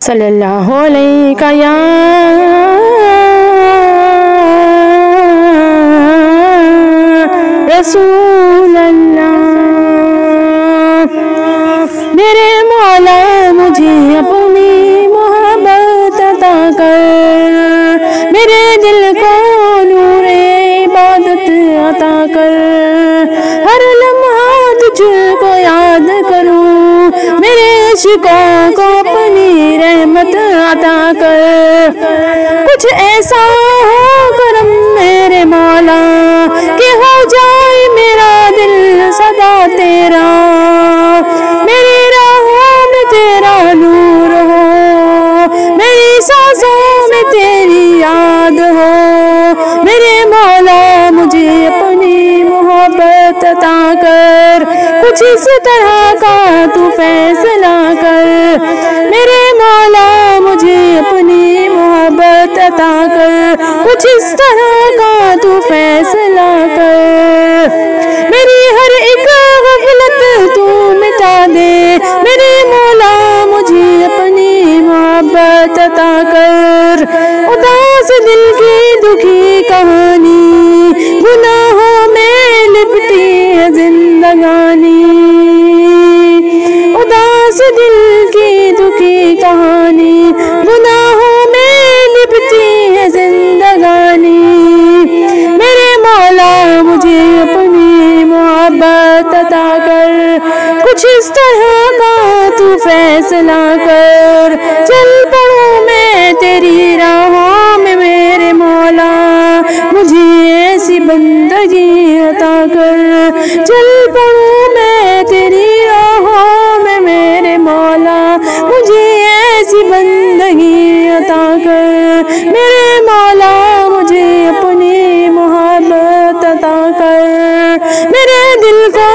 صلی اللہ علیہ یا رسول اللہ۔ میرے مولا مجھے اپنی محبت عطا کر، میرے دل کو نور عبادت عطا کر، ہر لمحہ تجھ کو یاد کروں، میرے عشقوں کو اپنی رحمت عطا کر۔ کچھ ایسا ہو کرم میرے مولا کہ ہو جائے میرا دل سدا تیرا، میری راہوں میں تیرا نور ہو، میری سانسوں میں تیری یاد ہو، میرے مولا مجھے اپنی محبت عطا کر، کچھ اس طرح کا تو فیصلہ کر، میرے مولا مجھے اپنی محبت عطا کر، کچھ اس طرح کا تو فیصلہ کر، میری ہر ایک غفلت تو مٹا دے، میرے مولا مجھے اپنی محبت عطا کر۔ اداس دل کی دکھی کہانی گناہوں میں لپٹی ہے زندگانی، اداس دل کی دکھی کہانی گناہوں میں لپٹی ہے زندگانی، میرے مولا مجھے اپنی محبت عطا کر، کچھ اس طرح کا تو فیصلہ کر، چل پڑوں میں تیری راہوں میں میرے مولا، مجھے ایسی بندگی عطا کر، چل پڑوں میں تیری راہوں میں میرے مولا، مجھے ایسی بندگی عطا کر، میرے مولا مجھے اپنی محبت عطا کر، میرے دل کو